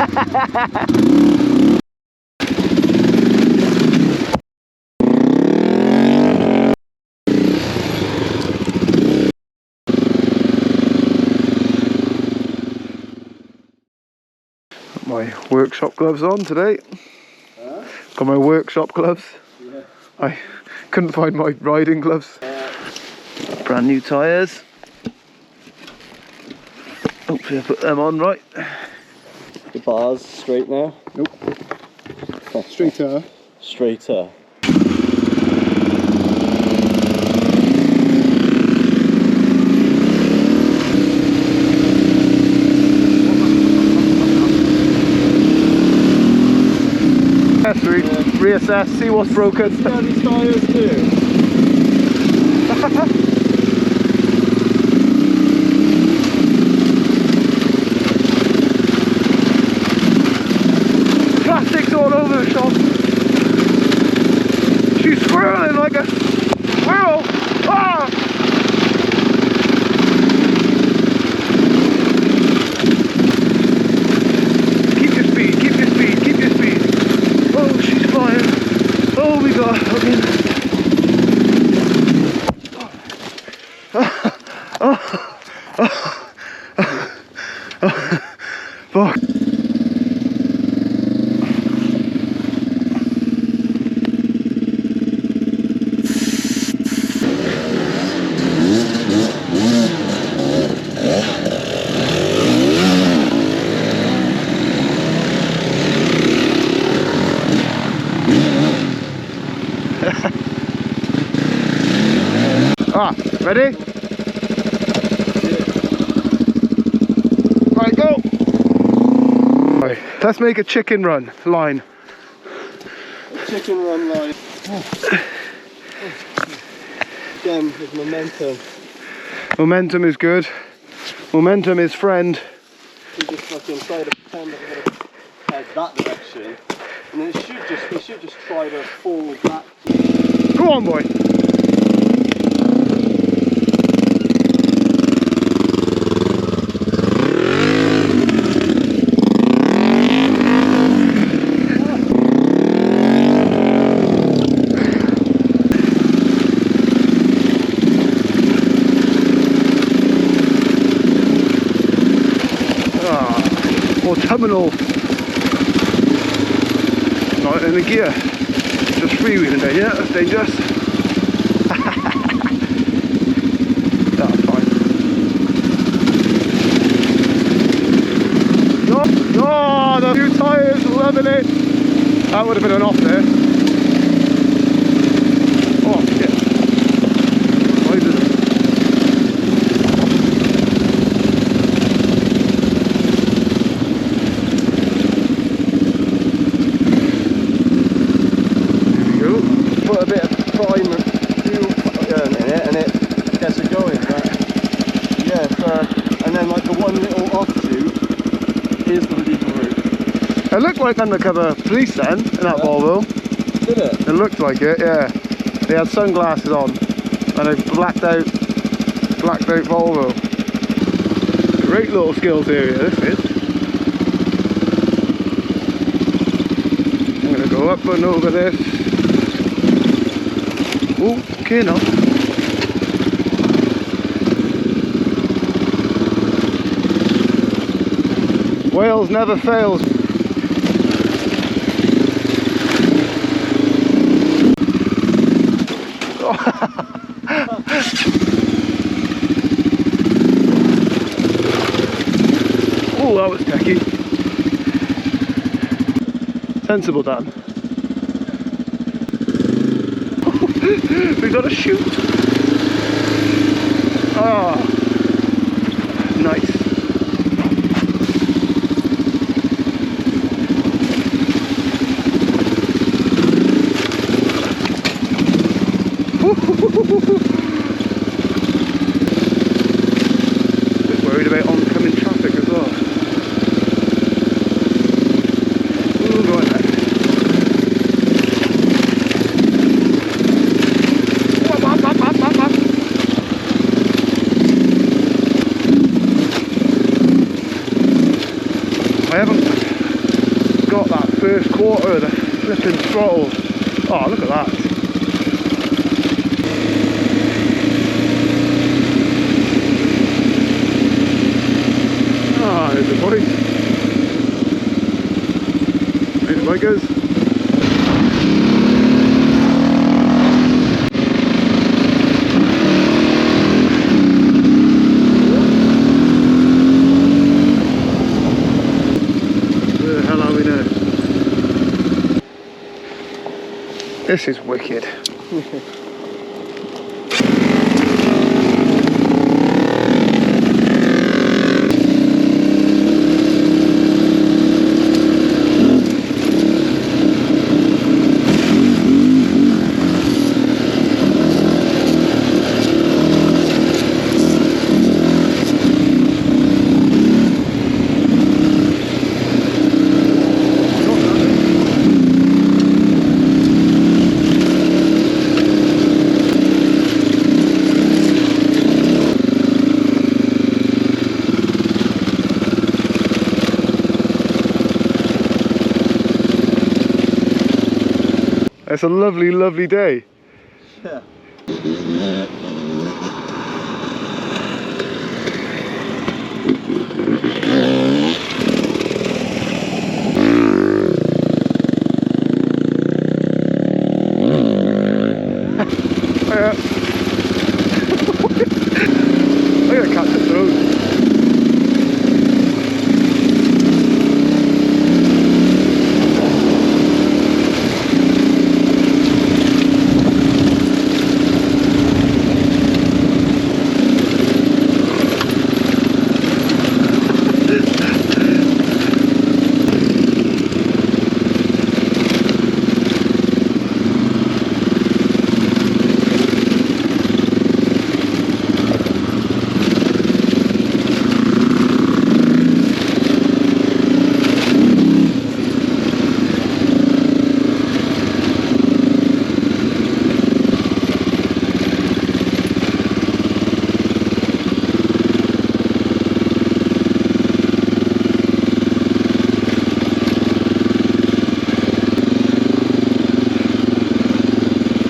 My workshop gloves on today. Got my workshop gloves. Yeah. I couldn't find my riding gloves. Brand new tyres. Hopefully I put them on right. The bars straight now? Nope. Oh, straighter. Straighter. Reassess, see what's broken. See how these tyres do. Plastic's all over the shop. She's squirreling like a squirrel. Ah! Keep your speed, keep your speed, keep your speed. Oh, she's flying. Oh, we got fucking. Fuck. Ready? Right, go! Right, let's make a chicken run line. Chicken run line. Again, with momentum. Momentum is good. Momentum is friend. You just fucking try to pretend that we're gonna head that direction, and then it should just try to fall back. Go on, boy. Terminal, not in the gear, just freewheeling down here, that's dangerous. That's fine. Oh, the new tyres, loving it. That would have been an off there. Oh shit. Why is it? Put a bit of prime fuel in it and it gets it going, but yeah, and then like the one little offshoot is the legal route. It looked like undercover police then, in that Volvo. Did it? It looked like it, yeah. They had sunglasses on and a blacked out Volvo. Great little skills area this is. I'm gonna go up and over this. Oh, okay now. Wales never fails. Oh, that was techie. Sensible, Dan. We got to shoot. Ah, nice. Bit worried about oncoming traffic as well. Ooh, go on there. I haven't got that first quarter of the flipping throttle. Oh, look at that. Ah, there's the boys. Hey, the bikers. Where the hell are we now? This is wicked. It's a lovely, lovely day. Yeah. Yeah. I gotta catch the throat.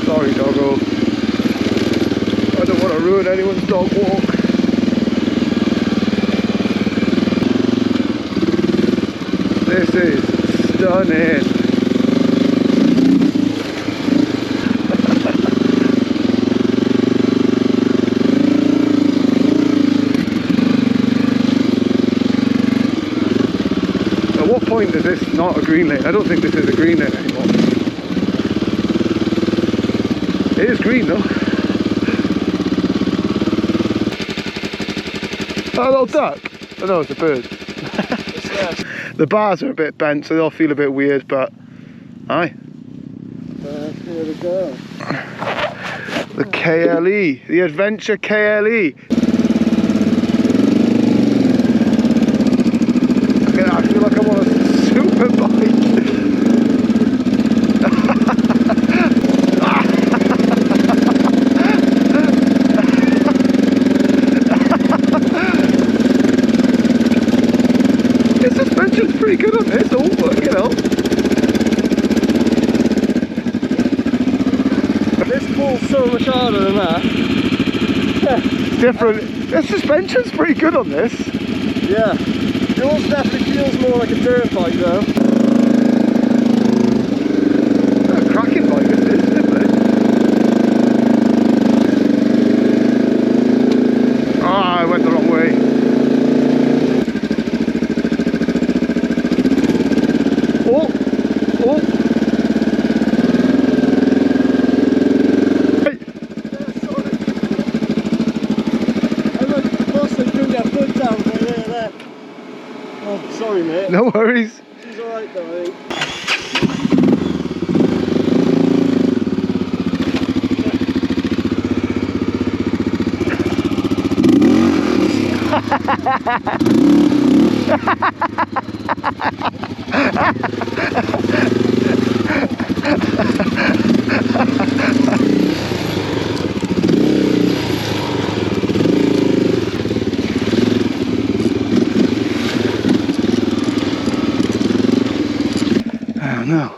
Sorry, doggo. I don't want to ruin anyone's dog walk. This is stunning. At what point is this not a green lane? I don't think this is a green lane anymore. It is green though. Oh, a little duck. Oh no, it's a bird. The bars are a bit bent, so they'll feel a bit weird, but aye. Here we go. The KLE, the Adventure KLE. I feel like I'm on a super bike. Pretty good on this, oh, you know. This pulls so much harder than that. Different. The suspension's pretty good on this. Yeah. Yours definitely feels more like a dirt bike though. A cracking bike it is, isn't it? Ah, I went the wrong way. Oh, oh. Hey. Yeah, sorry. I'm like, boss, I couldn't get a foot down right there. Oh, sorry, mate. No worries. She's alright though, I think. know.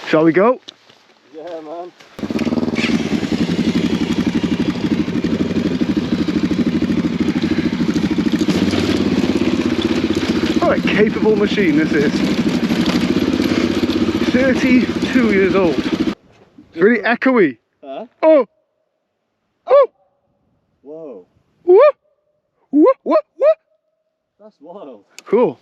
Shall we go? Yeah, man. What a capable machine this is. 32 years old. It's really echoey. Huh? Oh! Oh! Whoa. What? What? What? What? That's wild. Cool.